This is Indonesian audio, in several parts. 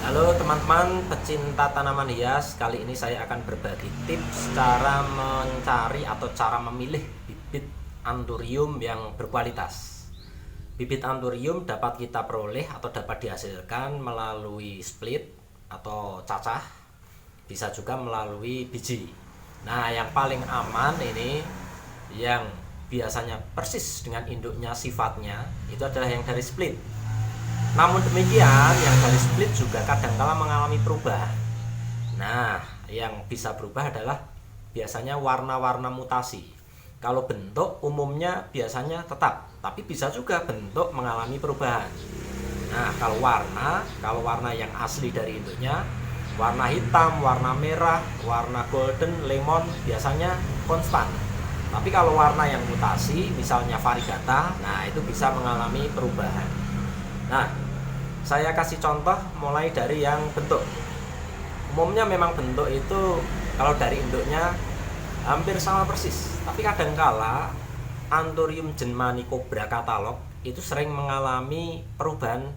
Halo teman-teman pecinta tanaman hias, kali ini saya akan berbagi tips cara mencari atau cara memilih bibit anthurium yang berkualitas. Bibit anthurium dapat kita peroleh atau dapat dihasilkan melalui split atau cacah, bisa juga melalui biji. Nah, yang paling aman ini yang biasanya persis dengan induknya sifatnya itu adalah yang dari split. Namun demikian, yang dari split juga kadangkala mengalami perubahan. Nah, yang bisa berubah adalah biasanya warna-warna mutasi. Kalau bentuk umumnya biasanya tetap, tapi bisa juga bentuk mengalami perubahan. Nah, kalau warna yang asli dari induknya, warna hitam, warna merah, warna golden, lemon biasanya konstan. Tapi kalau warna yang mutasi, misalnya variegata, nah itu bisa mengalami perubahan. Nah, saya kasih contoh mulai dari yang bentuk. Umumnya memang bentuk itu kalau dari induknya hampir sama persis. Tapi kadangkala Anthurium Genmani Cobra katalog itu sering mengalami perubahan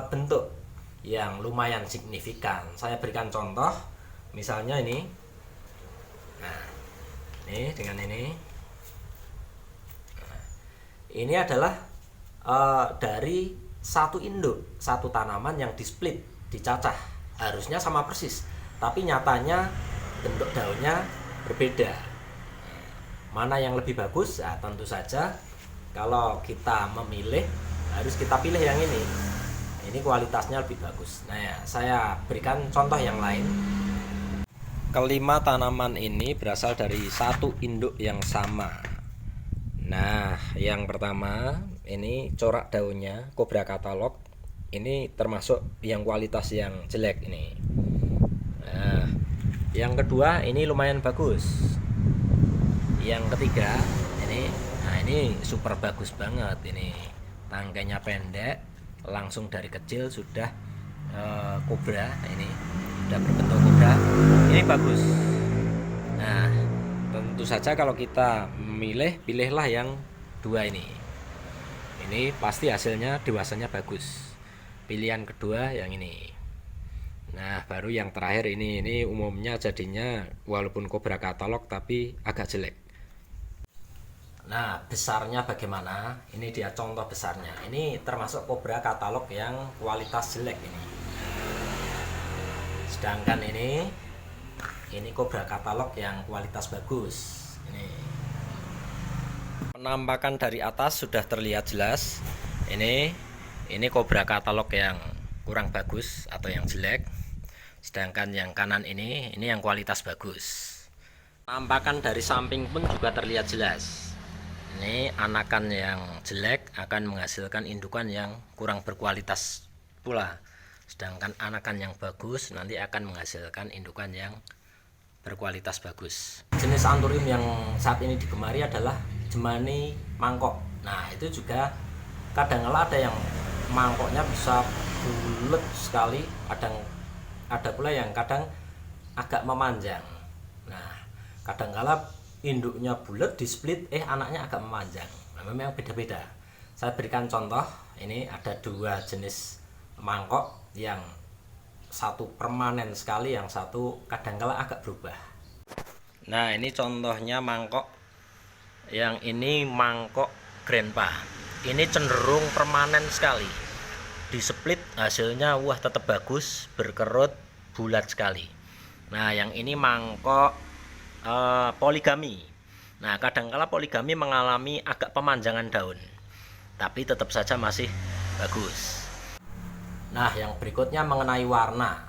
bentuk yang lumayan signifikan. Saya berikan contoh, misalnya ini. Nah, ini dengan ini. Nah, ini adalah dari satu induk, satu tanaman yang di split, dicacah, harusnya sama persis, tapi nyatanya bentuk daunnya berbeda. Mana yang lebih bagus? Nah, tentu saja kalau kita memilih harus kita pilih yang ini kualitasnya lebih bagus. Nah ya, saya berikan contoh yang lain. Kelima tanaman ini berasal dari satu induk yang sama. Nah, yang pertama ini corak daunnya Cobra katalog. Ini termasuk yang kualitas yang jelek ini. Nah, yang kedua ini lumayan bagus. Yang ketiga ini super bagus banget ini. Tangkainya pendek, langsung dari kecil sudah kobra ini. Sudah berbentuk kobra. Ini bagus. Nah, tentu saja kalau kita memilih, pilihlah yang dua ini. Ini pasti hasilnya dewasanya bagus. Pilihan kedua yang ini. Nah, baru yang terakhir ini umumnya jadinya walaupun Cobra katalog tapi agak jelek. Nah, besarnya bagaimana? Ini dia contoh besarnya. Ini termasuk Cobra katalog yang kualitas jelek ini. Sedangkan ini Cobra katalog yang kualitas bagus. Penampakan dari atas sudah terlihat jelas. Ini Cobra katalog yang kurang bagus atau yang jelek. Sedangkan yang kanan ini yang kualitas bagus. Penampakan dari samping pun juga terlihat jelas. Ini anakan yang jelek akan menghasilkan indukan yang kurang berkualitas pula. Sedangkan anakan yang bagus nanti akan menghasilkan indukan yang berkualitas bagus. Jenis anthurium yang saat ini digemari adalah Genmani mangkok. Nah, itu juga kadang-kala ada yang mangkoknya bisa bulat sekali, ada pula yang kadang agak memanjang. Nah, kadang-kala induknya bulat di split, anaknya agak memanjang. Nah, memang beda-beda. Saya berikan contoh, ini ada dua jenis mangkok, yang satu permanen sekali, yang satu kadang-kala agak berubah. Nah, ini contohnya mangkok. Yang ini mangkok grandpa. Ini cenderung permanen sekali. Di split hasilnya tetap bagus, berkerut, bulat sekali. Nah, yang ini mangkok poligami. Nah, kadangkala poligami mengalami agak pemanjangan daun, tapi tetap saja masih bagus. Nah, yang berikutnya mengenai warna.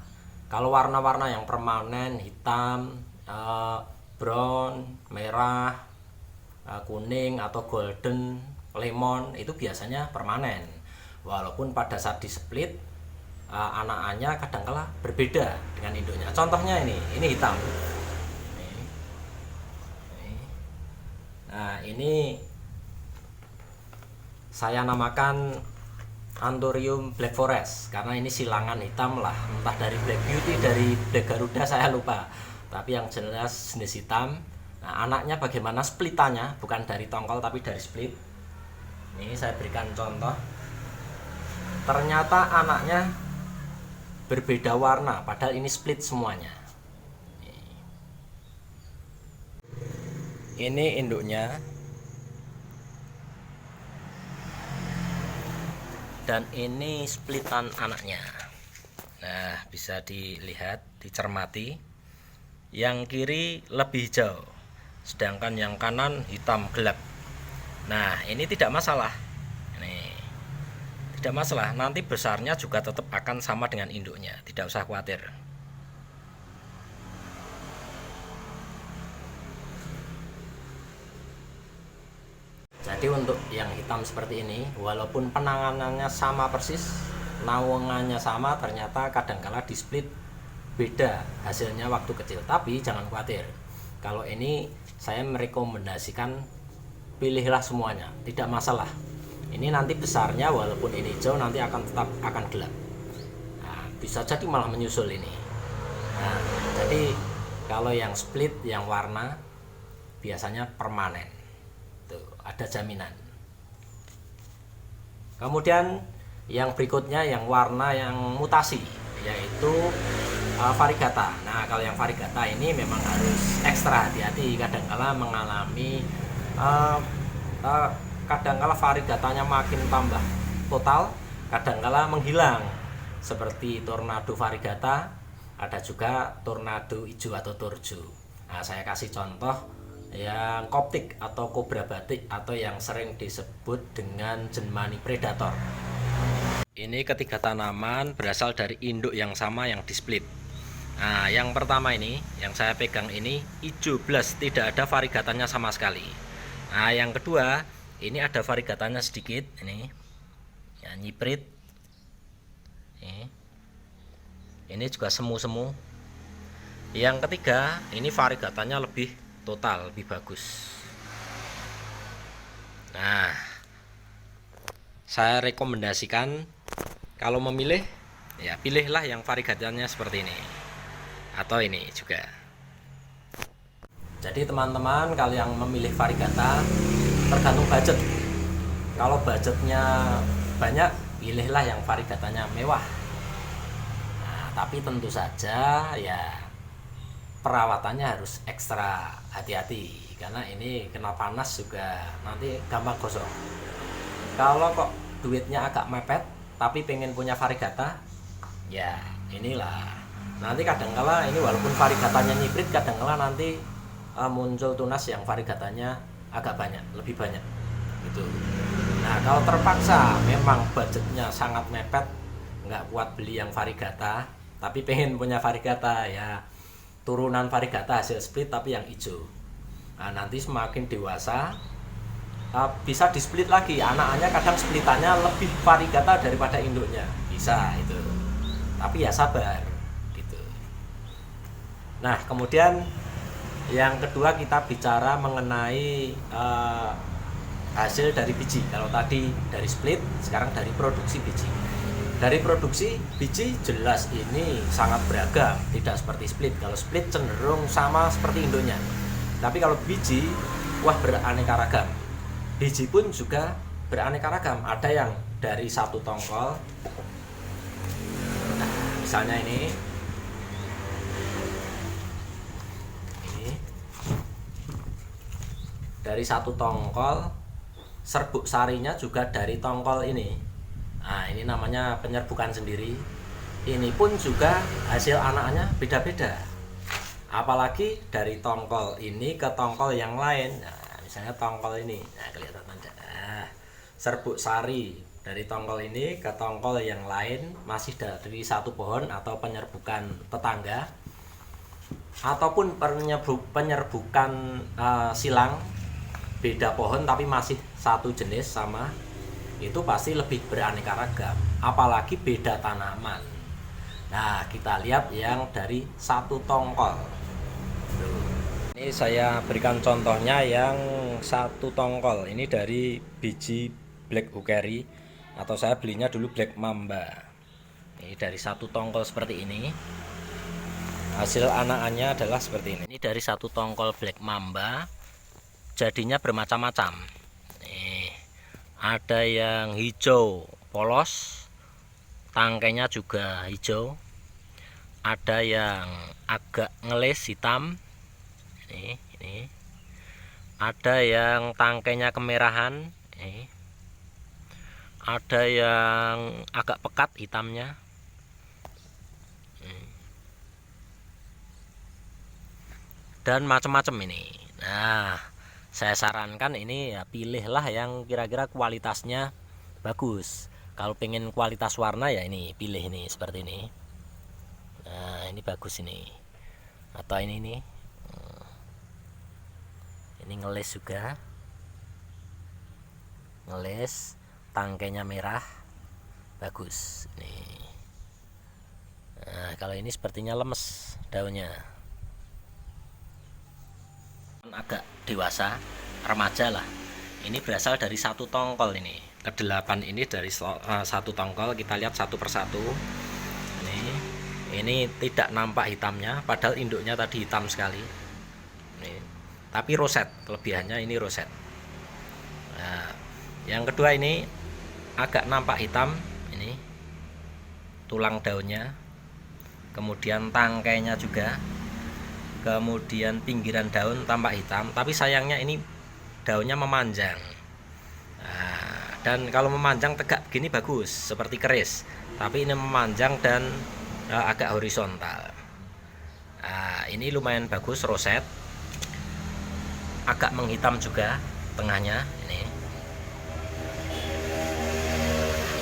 Kalau warna-warna yang permanen, hitam, brown, merah, kuning atau golden, lemon, itu biasanya permanen. Walaupun pada saat di split anak-anaknya kadangkala berbeda dengan induknya. Contohnya ini hitam. Nah, ini saya namakan Anthurium Black Forest karena ini silangan hitam lah, entah dari Black Beauty, dari Black Garuda saya lupa. Tapi yang jelas jenis hitam. Nah, anaknya bagaimana splitannya, bukan dari tongkol tapi dari split. Ini saya berikan contoh. Ternyata anaknya berbeda warna, padahal ini split semuanya. Ini induknya, dan ini splitan anaknya. Nah, bisa dilihat, dicermati. Yang kiri lebih hijau, sedangkan yang kanan hitam gelap. Nah, ini tidak masalah. Ini tidak masalah, nanti besarnya juga tetap akan sama dengan induknya, tidak usah khawatir. Jadi untuk yang hitam seperti ini, walaupun penanganannya sama persis, naungannya sama, ternyata kadangkala di split beda hasilnya waktu kecil. Tapi jangan khawatir, kalau ini saya merekomendasikan pilihlah semuanya, tidak masalah. Ini nanti besarnya walaupun ini hijau nanti tetap akan gelap. Nah, bisa jadi malah menyusul ini. Nah, jadi kalau yang split, yang warna biasanya permanen. Tuh, ada jaminan. Kemudian yang berikutnya yang warna yang mutasi, yaitu varigata. Nah, kalau yang varigata ini memang harus ekstra hati-hati, kadangkala mengalami kadangkala varigatanya makin tambah total, kadangkala menghilang, seperti tornado varigata, ada juga tornado hijau atau torjo. Nah, saya kasih contoh yang koptik atau kobra batik atau yang sering disebut dengan jenmani predator. Ini ketiga tanaman berasal dari induk yang sama yang displit. Nah, yang pertama ini, yang saya pegang ini hijau blas, tidak ada varigatanya sama sekali. Nah, yang kedua ini ada varigatanya sedikit, ini ya, nyiprit. Ini juga semu-semu. Yang ketiga ini varigatanya lebih total, lebih bagus. Nah, saya rekomendasikan kalau memilih, ya pilihlah yang varigatanya seperti ini atau ini juga. Jadi teman-teman, kalau yang memilih varigata tergantung budget. Kalau budgetnya banyak, pilihlah yang varigatanya mewah. Nah, tapi tentu saja ya perawatannya harus ekstra hati-hati, karena ini kena panas juga nanti gampang gosong. Kalau kok duitnya agak mepet tapi pengen punya varigata, ya inilah, nanti kadangkala ini walaupun varigatanya nyiprit, kadangkala nanti muncul tunas yang varigatanya agak banyak, lebih banyak gitu. Nah, kalau terpaksa memang budgetnya sangat mepet, nggak kuat beli yang varigata tapi pengen punya varigata, ya turunan varigata hasil split tapi yang hijau. Nah, nanti semakin dewasa bisa di split lagi, anak-anaknya kadang splitannya lebih varigata daripada induknya, bisa itu, tapi ya sabar gitu. Nah, kemudian yang kedua kita bicara mengenai hasil dari biji. Kalau tadi dari split, sekarang dari produksi biji. Dari produksi biji jelas ini sangat beragam, tidak seperti split. Kalau split cenderung sama seperti induknya, tapi kalau biji, wah, beraneka ragam. Biji pun juga beraneka ragam. Ada yang dari satu tongkol, nah, misalnya ini dari satu tongkol, serbuk sarinya juga dari tongkol ini. Nah, ini namanya penyerbukan sendiri. Ini pun juga hasil anaknya beda-beda. Apalagi dari tongkol ini ke tongkol yang lain. Nah, misalnya tongkol ini, nah kelihatan tidak? Nah, serbuk sari dari tongkol ini ke tongkol yang lain masih dari satu pohon atau penyerbukan tetangga, ataupun penyerbukan silang beda pohon tapi masih satu jenis sama, itu pasti lebih beraneka ragam, apalagi beda tanaman. Nah, kita lihat yang dari satu tongkol. Ini saya berikan contohnya yang satu tongkol. Ini dari biji Black Hookery, atau saya belinya dulu Black Mamba. Ini dari satu tongkol seperti ini. Hasil anakannya adalah seperti ini. Ini dari satu tongkol Black Mamba, jadinya bermacam-macam. Nih, ada yang hijau polos, tangkainya juga hijau, ada yang agak ngelis hitam, ini ada yang tangkainya kemerahan, ini ada yang agak pekat hitamnya, dan macam-macam ini. Nah, saya sarankan ini ya pilihlah yang kira-kira kualitasnya bagus. Kalau pengen kualitas warna ya ini pilih ini seperti ini. Nah, ini bagus ini. Atau ini nih. Ini ngeles juga. Ngeles, tangkainya merah. Bagus. Nih. Nah, kalau ini sepertinya lemes daunnya. Agak dewasa, remaja lah. Ini berasal dari satu tongkol ini. Kedelapan ini dari satu tongkol. Kita lihat satu persatu. Ini tidak nampak hitamnya, padahal induknya tadi hitam sekali. Tapi roset, kelebihannya ini roset. Nah, yang kedua ini agak nampak hitam, ini tulang daunnya, kemudian tangkainya juga, kemudian pinggiran daun tampak hitam. Tapi sayangnya ini daunnya memanjang. Nah, dan kalau memanjang tegak begini bagus, seperti keris. Tapi ini memanjang dan agak horizontal. Nah, ini lumayan bagus, roset, agak menghitam juga tengahnya.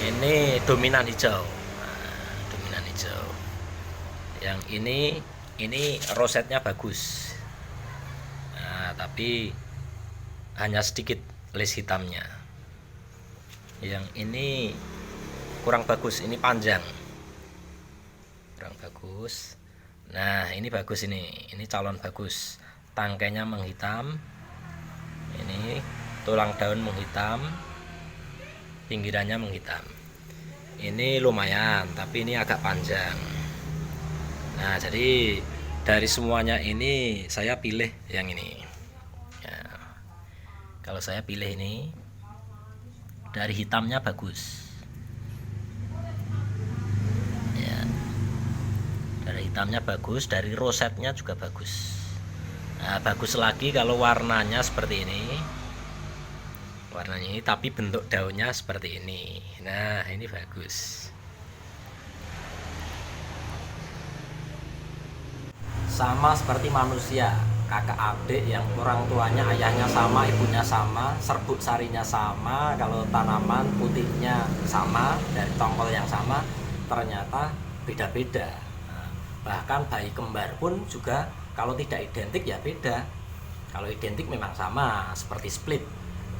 Ini dominan hijau. Nah, dominan hijau. Yang ini rosetnya bagus. Nah, tapi hanya sedikit les hitamnya. Yang ini kurang bagus, ini panjang. Kurang bagus. Nah, ini bagus ini calon bagus. Tangkainya menghitam. Ini tulang daun menghitam. Pinggirannya menghitam. Ini lumayan, tapi ini agak panjang. Nah, jadi dari semuanya ini saya pilih yang ini. Ya, kalau saya pilih ini, dari hitamnya bagus. Ya, dari hitamnya bagus, dari rosetnya juga bagus. Nah, bagus lagi kalau warnanya seperti ini. Warnanya ini tapi bentuk daunnya seperti ini. Nah, ini bagus. Sama seperti manusia, kakak adik yang orang tuanya, ayahnya sama, ibunya sama, serbuk sarinya sama, kalau tanaman putihnya sama, dari tongkol yang sama, ternyata beda-beda. Nah, bahkan bayi kembar pun juga kalau tidak identik ya beda. Kalau identik memang sama, seperti split.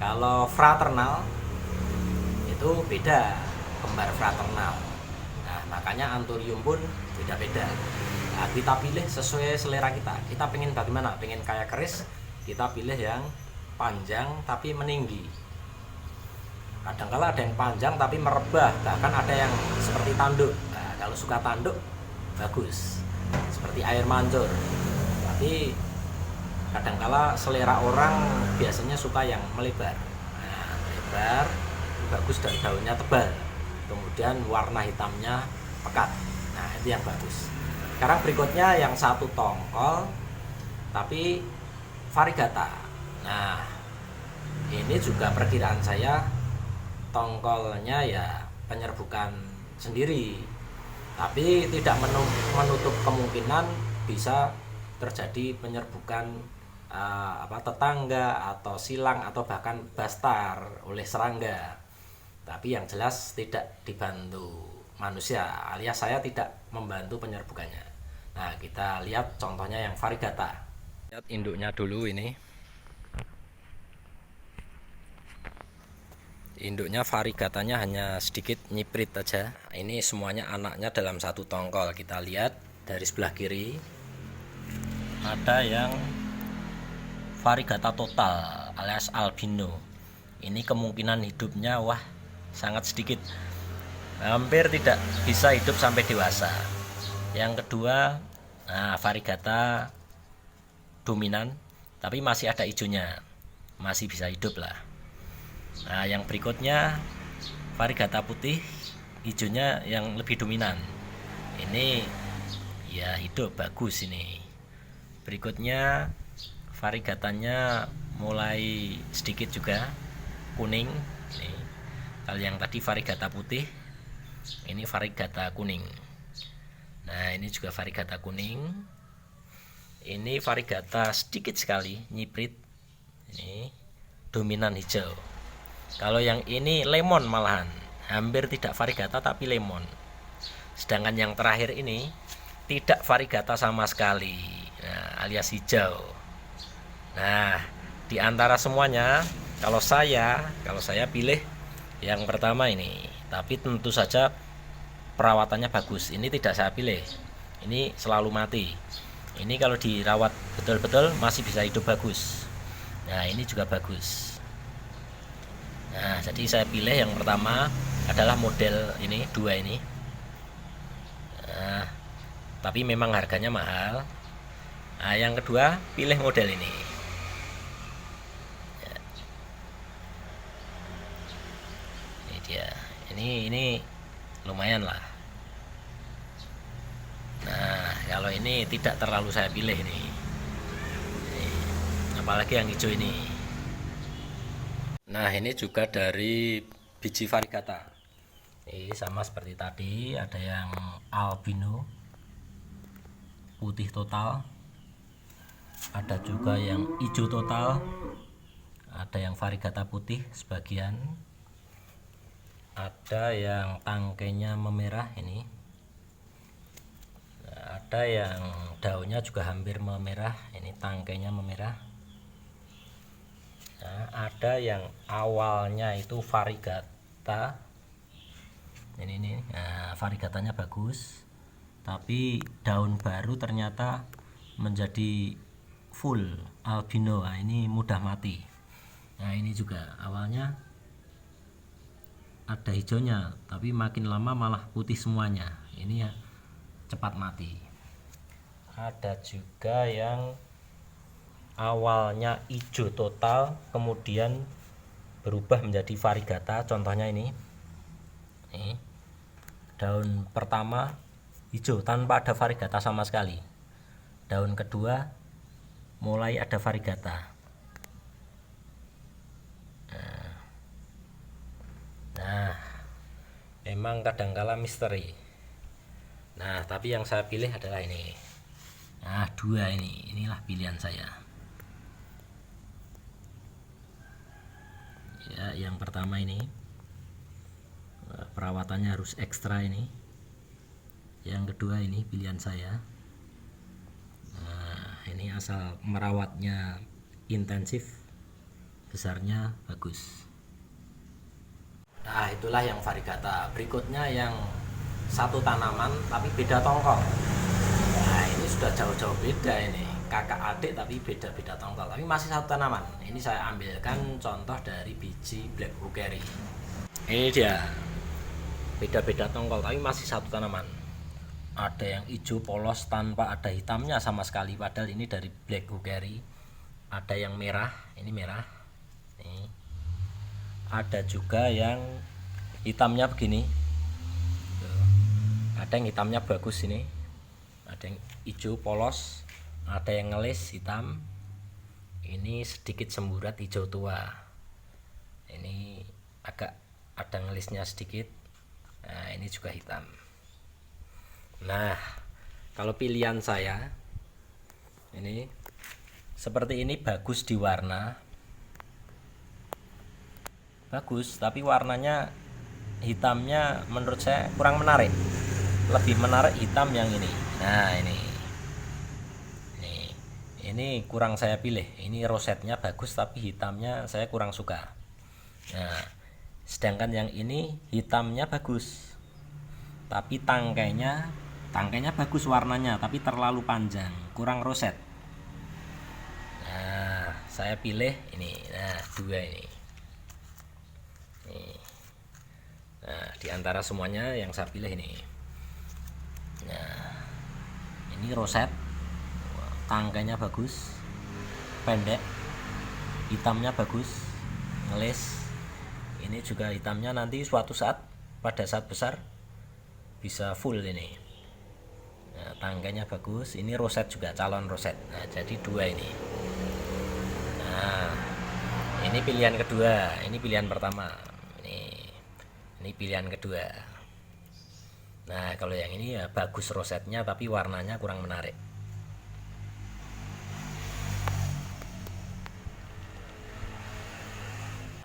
Kalau fraternal itu beda, kembar fraternal. Nah, makanya anthurium pun beda-beda. Nah, kita pilih sesuai selera kita. Kita pengen bagaimana? Pengen kayak keris, kita pilih yang panjang tapi meninggi. Kadang-kala ada yang panjang tapi merebah, bahkan ada yang seperti tanduk. Nah, kalau suka tanduk bagus, seperti air mancur. Tapi kadangkala selera orang biasanya suka yang melebar. Nah, melebar bagus dan daunnya tebal. Kemudian warna hitamnya pekat. Nah, itu yang bagus. Sekarang berikutnya yang satu tongkol tapi variegata. Nah, ini juga perkiraan saya tongkolnya ya penyerbukan sendiri. Tapi tidak menutup kemungkinan bisa terjadi penyerbukan tetangga atau silang atau bahkan bastar oleh serangga. Tapi yang jelas tidak dibantu manusia, alias saya tidak membantu penyerbukannya. Nah, kita lihat contohnya yang variegata. Lihat induknya dulu ini. Induknya variegatanya hanya sedikit nyiprit aja. Ini semuanya anaknya dalam satu tongkol. Kita lihat dari sebelah kiri. Ada yang variegata total alias albino. Ini kemungkinan hidupnya sangat sedikit, hampir tidak bisa hidup sampai dewasa. Yang kedua, variegata dominan tapi masih ada hijaunya, masih bisa hidup lah. Nah, yang berikutnya variegata putih, hijaunya yang lebih dominan. Ini ya hidup bagus ini. Berikutnya variegatannya mulai sedikit juga kuning ini. Kalau yang tadi variegata putih, ini variegata kuning. Nah ini juga variegata kuning, ini variegata sedikit sekali nyiprit, ini dominan hijau. Kalau yang ini lemon, malahan hampir tidak variegata tapi lemon. Sedangkan yang terakhir ini tidak variegata sama sekali, nah, alias hijau. Nah di antara semuanya kalau saya pilih yang pertama ini, tapi tentu saja perawatannya bagus. Ini tidak saya pilih, ini selalu mati. Ini kalau dirawat betul-betul masih bisa hidup bagus. Nah ini juga bagus. Nah jadi saya pilih yang pertama adalah model ini, dua ini. Nah, tapi memang harganya mahal. Nah yang kedua pilih model ini. Ini dia, ini lumayan lah. Nah kalau ini tidak terlalu saya pilih ini, apalagi yang hijau ini. Nah ini juga dari biji variegata. Ini sama seperti tadi, ada yang albino putih total, ada juga yang hijau total, ada yang variegata putih sebagian, ada yang tangkainya memerah ini, ada yang daunnya juga hampir memerah, ini tangkainya memerah. Nah, ada yang awalnya itu variegata ini nah, variegatanya bagus, tapi daun baru ternyata menjadi full albino. Nah, ini mudah mati. Nah ini juga awalnya ada hijaunya, tapi makin lama malah putih semuanya. Ini ya cepat mati. Ada juga yang awalnya hijau total kemudian berubah menjadi variegata. Contohnya ini daun pertama hijau tanpa ada variegata sama sekali, daun kedua mulai ada variegata. Nah memang kadangkala misteri. Nah tapi yang saya pilih adalah ini. Nah dua ini, inilah pilihan saya. Ya yang pertama ini perawatannya harus ekstra ini. Yang kedua ini pilihan saya. Nah ini asal merawatnya intensif, besarnya bagus. Nah itulah yang variegata. Berikutnya yang satu tanaman tapi beda tongkol. Nah ini sudah jauh-jauh beda ini, kakak adik tapi beda-beda tongkol, tapi masih satu tanaman. Ini saya ambilkan contoh dari biji black blueberry. Ini dia, beda-beda tongkol tapi masih satu tanaman. Ada yang hijau polos tanpa ada hitamnya sama sekali, padahal ini dari black blueberry. Ada yang merah, ini merah. Nih. Ada juga yang hitamnya begini. Ada yang hitamnya bagus ini. Ada yang hijau polos, ada yang ngelis hitam. Ini sedikit semburat hijau tua. Ini agak ada ngelisnya sedikit. Nah, ini juga hitam. Nah, kalau pilihan saya ini seperti ini bagus di warna. Bagus, tapi warnanya hitamnya menurut saya kurang menarik. Lebih menarik hitam yang ini. Nah, ini kurang saya pilih. Ini rosetnya bagus tapi hitamnya saya kurang suka. Nah, sedangkan yang ini hitamnya bagus. Tapi tangkainya bagus warnanya, tapi terlalu panjang, kurang roset. Nah, saya pilih ini. Nah, dua ini. Nah, di antara semuanya yang saya pilih ini. Nah, ini roset, tangkainya bagus, pendek, hitamnya bagus, ngelis. Ini juga hitamnya nanti suatu saat pada saat besar bisa full ini. Nah, tangkainya bagus, ini roset juga, calon roset. Nah, jadi dua ini. Nah, ini pilihan kedua, ini pilihan pertama. Ini pilihan kedua. Nah, kalau yang ini ya bagus rosetnya tapi warnanya kurang menarik.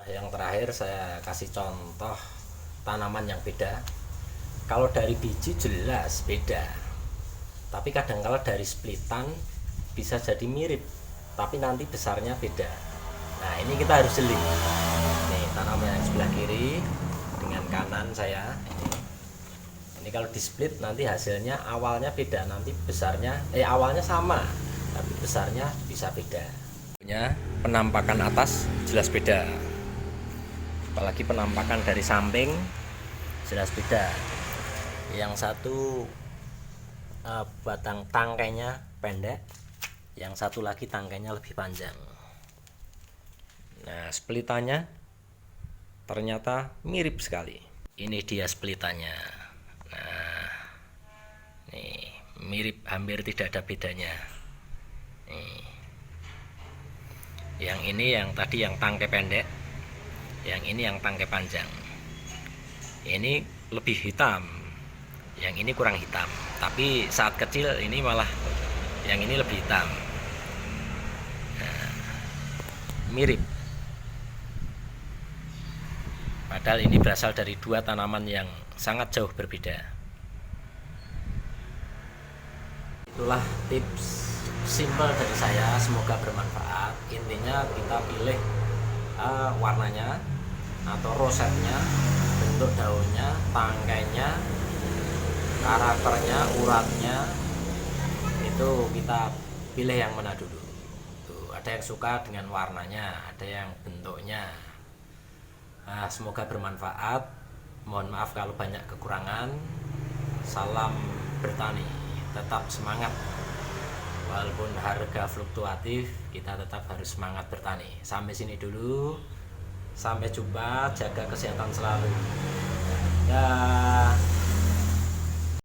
Yang terakhir saya kasih contoh tanaman yang beda. Kalau dari biji jelas beda, tapi kadang-kala dari splitan bisa jadi mirip tapi nanti besarnya beda. Nah, ini kita harus jeli. Nih, tanaman yang sebelah kiri dengan kanan saya ini kalau di split nanti hasilnya awalnya beda, nanti besarnya awalnya sama tapi besarnya bisa beda. Penampakan atas jelas beda, apalagi penampakan dari samping jelas beda. Yang satu batang tangkainya pendek, yang satu lagi tangkainya lebih panjang. Nah, splitannya ternyata mirip sekali. Ini dia splitannya. Nah, nih mirip, hampir tidak ada bedanya. Nih. Yang ini yang tadi yang tangkai pendek, yang ini yang tangkai panjang. Ini lebih hitam, yang ini kurang hitam. Tapi saat kecil ini malah yang ini lebih hitam. Nah, mirip. Padahal ini berasal dari dua tanaman yang sangat jauh berbeda. Itulah tips simple dari saya, semoga bermanfaat. Intinya kita pilih warnanya atau rosetnya, bentuk daunnya, tangkainya, karakternya, uratnya, itu kita pilih yang mana dulu. Tuh, ada yang suka dengan warnanya, ada yang bentuknya. Nah, semoga bermanfaat. Mohon maaf kalau banyak kekurangan. Salam bertani, tetap semangat. Walaupun harga fluktuatif, kita tetap harus semangat bertani. Sampai sini dulu. Sampai jumpa, jaga kesehatan selalu. Ya.